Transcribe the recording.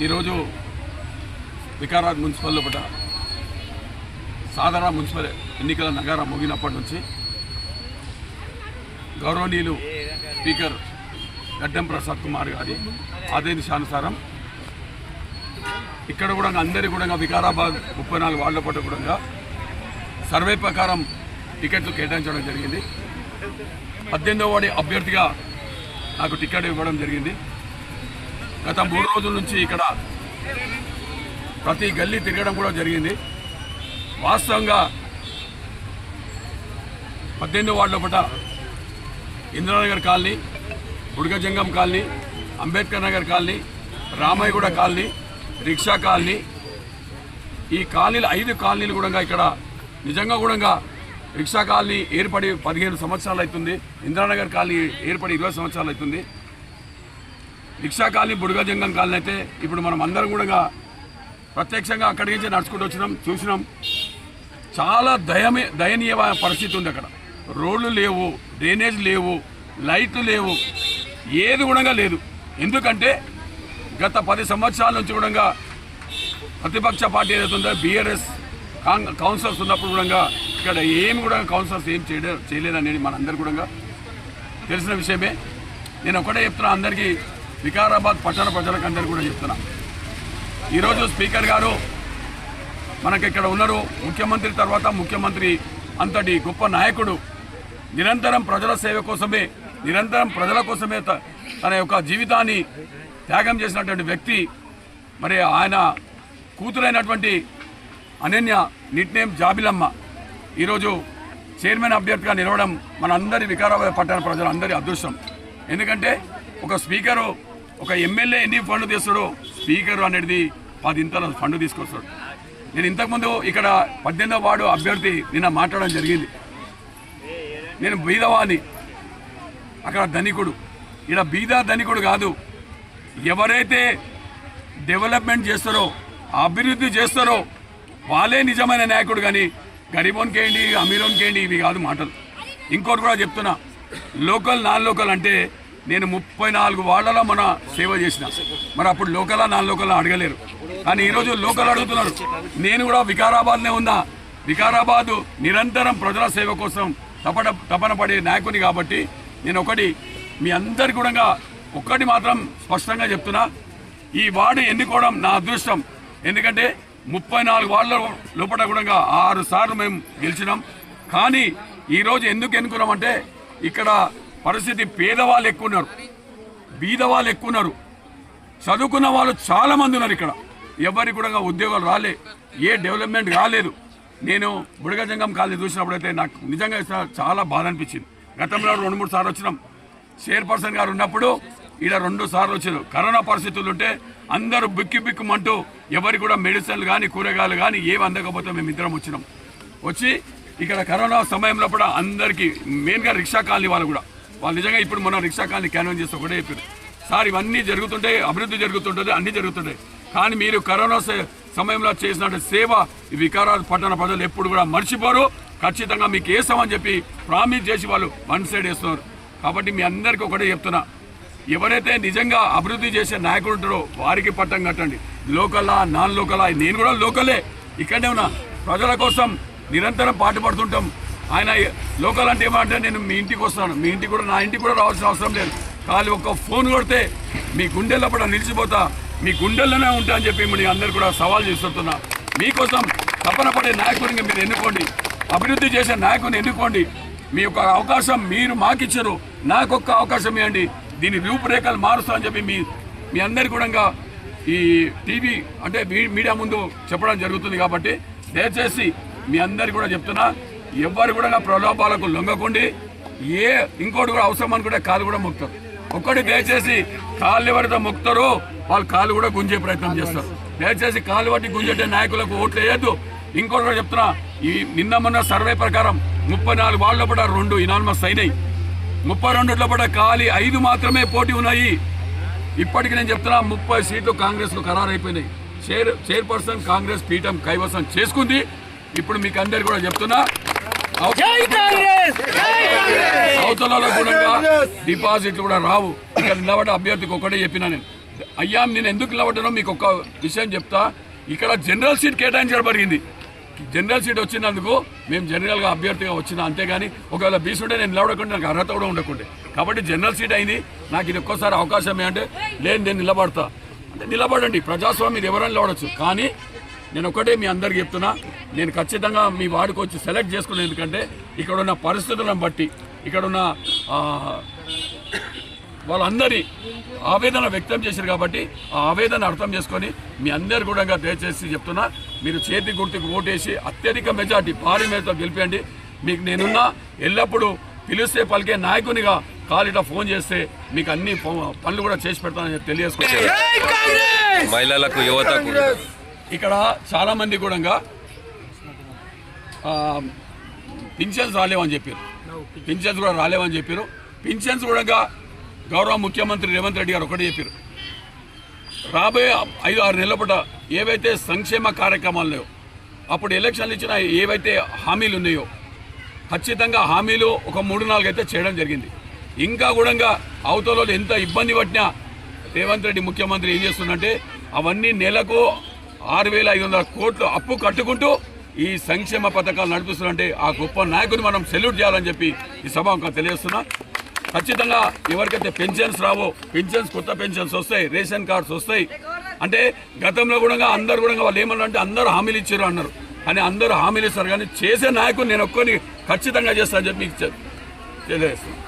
ఈరోజు వికారాబాద్ మున్సిపల్ లోపల సాధారణ మున్సిపల్ ఎన్నికల నగారా మోగినప్పటి నుంచి గౌరవనీయులు స్పీకర్ గడ్డం ప్రసాద్ కుమార్ గారి ఆదేశానుసారం ఇక్కడ కూడా అందరి కూడా వికారాబాద్ 34 వార్డుల పట్ల కూడా సర్వే ప్రకారం టికెట్లు కేటాయించడం జరిగింది. 18వ వార్డు అభ్యర్థిగా నాకు టికెట్ ఇవ్వడం జరిగింది. గత 3 రోజుల నుంచి ఇక్కడ ప్రతి గల్లీ తిరగడం కూడా జరిగింది. వాస్తవంగా 18వ వార్డు లోపల Indranagar colony, Budagajangam colony, Ambedkar Nagar colony, Ramayyaguda colony, rickshaw colony, ఈ కాలనీలు 5 కాలనీలు కూడా ఇక్కడ నిజంగా కూడా రిక్షా కాలనీ ఏర్పడి 15 సంవత్సరాలు అవుతుంది. ఇంద్రానగర్ కాలనీ ఏర్పడి 20 సంవత్సరాలు అవుతుంది. రిక్షా కాలనీ, బుడగజంగం కాలనీ అయితే ఇప్పుడు మనం అందరం కూడా ప్రత్యక్షంగా అక్కడి నుంచి నడుచుకుంటూ వచ్చినాం, చూసినాం. చాలా దయనీయమైన పరిస్థితి ఉంది. అక్కడ రోడ్లు లేవు, డ్రైనేజ్ లేవు, లైట్లు లేవు, ఏది కూడా లేదు. ఎందుకంటే గత 10 సంవత్సరాల నుంచి కూడా ప్రతిపక్ష పార్టీ ఏదైతే ఉందో బీఆర్ఎస్ కౌన్సిలర్స్ ఉన్నప్పుడు కూడా ఇక్కడ ఏమి కూడా కౌన్సిలర్స్ ఏం చేయలేదనేది మనందరికీ కూడా తెలిసిన విషయమే. నేను ఒకటే చెప్తున్నా, అందరికీ వికారాబాద్ పట్టణ ప్రజలకు అందరికీ కూడా చెప్తున్నా, ఈరోజు స్పీకర్ గారు మనకి ఇక్కడ ఉన్నారు. ముఖ్యమంత్రి తర్వాత ముఖ్యమంత్రి అంతటి గొప్ప నాయకుడు, నిరంతరం ప్రజల సేవ కోసమే, నిరంతరం ప్రజల కోసమే తన యొక్క జీవితాన్ని త్యాగం చేసినటువంటి వ్యక్తి. మరి ఆయన కూతురైనటువంటి అనన్య నిట్నేమ్ జాబిలమ్మ ఈరోజు చైర్మన్ అభ్యర్థిగా నిలవడం మనందరి వికారాబాద్ పట్టణ ప్రజలందరి అదృష్టం. ఎందుకంటే ఒక స్పీకరు, ఒక ఎమ్మెల్యే ఎన్ని ఫండ్ తీస్తాడో స్పీకర్ అనేది 10 ఇంతల ఫండ్ తీసుకొస్తాడు. నేను ఇంతకుముందు ఇక్కడ 18వ వార్డు అభ్యర్థి నిన్న మాట్లాడడం జరిగింది. నేను బీదవాణి, అక్కడ ధనికుడు. ఇక్కడ బీద ధనికుడు కాదు, ఎవరైతే డెవలప్మెంట్ చేస్తారో, అభివృద్ధి చేస్తారో వాళ్ళే నిజమైన నాయకుడు. కానీ గరీబోన్కేయండి, అమీరోన్కేయండి ఇవి కాదు మాటలు. ఇంకోటి కూడా చెప్తున్నా, లోకల్ నాన్ లోకల్ అంటే నేను 34 వార్డులలో మన సేవ చేసిన. మరి అప్పుడు లోకలా నాన్ లోకల్లా అడగలేరు, కానీ ఈరోజు లోకల్ అడుగుతున్నారు. నేను కూడా వికారాబాద్నే ఉన్నా. వికారాబాదు నిరంతరం ప్రజల సేవ కోసం తపన పడే నాయకుని కాబట్టి నేను ఒకటి మీ అందరి కూడా ఒక్కటి మాత్రం స్పష్టంగా చెప్తున్నా, ఈ వార్డు ఎన్నుకోవడం నా అదృష్టం. ఎందుకంటే 34 వార్డుల లోపల కూడా 6 సార్లు మేము గెలిచినాం. కానీ ఈరోజు ఎందుకు ఎన్నుకున్నామంటే ఇక్కడ పరిస్థితి పేదవాళ్ళు ఎక్కువ ఉన్నారు, బీదవాళ్ళు ఎక్కువ ఉన్నారు, చదువుకున్న వాళ్ళు చాలా మంది ఉన్నారు. ఇక్కడ ఎవరికి కూడా ఉద్యోగాలు రాలే, ఏ డెవలప్మెంట్ రాలేదు. నేను బుడగజంగం కాలనీ చూసినప్పుడైతే నాకు నిజంగా చాలా బాధ అనిపించింది. గతంలో 2-3 సార్లు వచ్చినాం. చైర్పర్సన్ గారు ఉన్నప్పుడు ఇక్కడ 2 సార్లు వచ్చారు. కరోనా పరిస్థితులు ఉంటే అందరూ బిక్కుమంటూ ఎవరికి కూడా మెడిసిన్లు కానీ కూరగాయలు కానీ ఏమి అందకపోతే మేము ఇద్దరం వచ్చినాం. వచ్చి ఇక్కడ కరోనా సమయంలో కూడా అందరికీ మెయిన్గా రిక్షా కాలనీ వాళ్ళు నిజంగా ఇప్పుడు మనం రిక్షా కాలనీ క్యాన్వన్ చేస్తే ఒకటే చెప్పారు, సార్ ఇవన్నీ జరుగుతుంటాయి, అభివృద్ధి జరుగుతుంటుంది, అన్నీ జరుగుతుంటాయి, కానీ మీరు కరోనా సమయంలో చేసిన సేవ ఈ వికారాబాద్ పట్టణ ప్రజలు ఎప్పుడు కూడా మర్చిపోరు. ఖచ్చితంగా మీకు వేస్తామని చెప్పి ప్రామిస్ చేసి వాళ్ళు వన్ సైడ్ వేస్తున్నారు. కాబట్టి మీ అందరికీ ఒకటే చెప్తున్నా, ఎవరైతే నిజంగా అభివృద్ధి చేసే నాయకుడు ఉంటారో వారికి పట్టం కట్టండి. లోకలా నాన్ లోకలా, నేను కూడా లోకలే, ఇక్కడనే ఉన్నా, ప్రజల కోసం నిరంతరం పాటుపడుతుంటాం. ఆయన లోకల్ అంటే ఏమంటే నేను మీ ఇంటికి వస్తాను, మీ ఇంటికి కూడా నా ఇంటికి కూడా రావాల్సిన అవసరం లేదు, ఖాళీ ఒక్క ఫోన్ కొడితే మీ గుండెల్లో కూడా నిలిచిపోతా, మీ గుండెల్లోనే ఉంటా అని చెప్పి మీ అందరు కూడా సవాల్ చేస్తున్నా. మీకోసం తపన పడే నాయకుడిని మీరు ఎన్నుకోండి, అభివృద్ధి చేసే నాయకుని ఎన్నుకోండి. మీ యొక్క అవకాశం మీరు మాకిచ్చారు, నాకొక్క అవకాశం ఇవ్వండి, దీని రూపురేఖలు మారుస్తా అని చెప్పి మీ అందరి కూడా ఈ టీవీ అంటే మీడియా ముందు చెప్పడం జరుగుతుంది. కాబట్టి దయచేసి మీ అందరికి కూడా చెప్తున్నా, ఎవ్వరు కూడా ప్రలోభాలకు లొంగకండి. ఇంకోటి కూడా అవసరం అనుకుంటే కాలు కూడా మొక్కుతారు. ఒక్కటి దయచేసి కాళ్ళు ఎవరైతే మొక్కుతారో వాళ్ళు కాళ్ళు కూడా గుంజే ప్రయత్నం చేస్తారు. దయచేసి కాళ్ళు పట్టి గుంజే నాయకులకు ఓట్లు వేయద్దు. ఇంకొకటి చెప్తున్నా, ఈ నిన్న మొన్న సర్వే ప్రకారం 34 వార్డుల పడ 2 ఇనానిమస్ అయినాయి. 32 పడ ఖాళీ 5 మాత్రమే పోటీ ఉన్నాయి. ఇప్పటికి నేను చెప్తున్నా 30 సీట్లు కాంగ్రెస్ కు ఖరారు అయిపోయినాయి. చైర్పర్సన్ కాంగ్రెస్ పీఠం కైవసం చేసుకుంది. ఇప్పుడు మీకు అందరు కూడా చెప్తున్నా, అవతలలో కూడా డిపాజిట్లు కూడా రావు. ఇక్కడ నిలబడ్డ అభ్యర్థికి ఒకటే చెప్పినా నేను, అయ్యా నేను ఎందుకు నిలబడ్డానో మీకు ఒక విషయం చెప్తా. ఇక్కడ జనరల్ సీట్ కేటాయించడం జరిగింది. జనరల్ సీట్ వచ్చినందుకు మేము జనరల్గా అభ్యర్థిగా వచ్చిన, అంతేగాని ఒకవేళ బీసుంటే నేను నిలబడకుండా నాకు అర్హత కూడా ఉండకుండే. కాబట్టి జనరల్ సీట్ అయింది. నాకు ఇది ఒక్కోసారి అవకాశం ఏంటంటే లేదు నేను నిలబడతా అంటే నిలబడండి, ప్రజాస్వామ్యం ఎవరైనా నిలబడచ్చు. కానీ నేను ఒకటే మీ అందరికి చెప్తున్నా, నేను ఖచ్చితంగా మీ వాడికి వచ్చి సెలెక్ట్ చేసుకున్నాను. ఎందుకంటే ఇక్కడ ఉన్న పరిస్థితులను బట్టి, ఇక్కడ ఉన్న వాళ్ళందరి ఆవేదన వ్యక్తం చేశారు. కాబట్టి ఆ ఆవేదన అర్థం చేసుకొని మీ అందరు కూడా దయచేసి చెప్తున్నా, మీరు చేతి గుర్తుకు ఓటేసి అత్యధిక మెజార్టీ భారీ మేరతో గెలిపేయండి. మీకు నేనున్నా, ఎల్లప్పుడూ పిలిస్తే పలికే నాయకునిగా కాలిట ఫోన్ చేస్తే మీకు అన్ని పనులు కూడా చేసి పెడతానని తెలియజేసుకుంటాను. మహిళలకు, యువతకు ఇక్కడ చాలా మంది కూడా పింఛన్స్ రాలేవని చెప్పారు. పింఛన్స్ కూడా రాలేవని చెప్పారు. పింఛన్స్ కూడా గౌరవ ముఖ్యమంత్రి రేవంత్ రెడ్డి గారు ఒకటి చెప్పారు, రాబోయే 5-6 నెలల పూట ఏవైతే సంక్షేమ కార్యక్రమాలు ఉన్నాయో, అప్పుడు ఎలక్షన్లు ఇచ్చిన ఏవైతే హామీలు ఉన్నాయో ఖచ్చితంగా హామీలు ఒక 3-4 అయితే చేయడం జరిగింది. ఇంకా కూడా అవతలలో ఎంత ఇబ్బంది పట్టినా రేవంత్ రెడ్డి ముఖ్యమంత్రి ఏం చేస్తుందంటే అవన్నీ నెలకు 6,500 కోట్లు అప్పు కట్టుకుంటూ ఈ సంక్షేమ పథకాలు నడిపిస్తుందంటే ఆ గొప్ప నాయకుని మనం సెల్యూట్ చేయాలని చెప్పి ఈ సభ తెలియజేస్తున్నా. ఖచ్చితంగా ఎవరికైతే పెన్షన్స్ రావో, పెన్షన్స్ కొత్త పెన్షన్స్ వస్తాయి, రేషన్ కార్డ్స్ వస్తాయి. అంటే గతంలో కూడా అందరు కూడా వాళ్ళు ఏమన్నా అంటే అందరూ హామీలు ఇచ్చారు అన్నారు. కానీ అందరూ హామీలు ఇస్తారు, కానీ చేసే నాయకుని నేను ఒక్కరిని ఖచ్చితంగా చేస్తానని చెప్పి తెలియజేస్తున్నాను.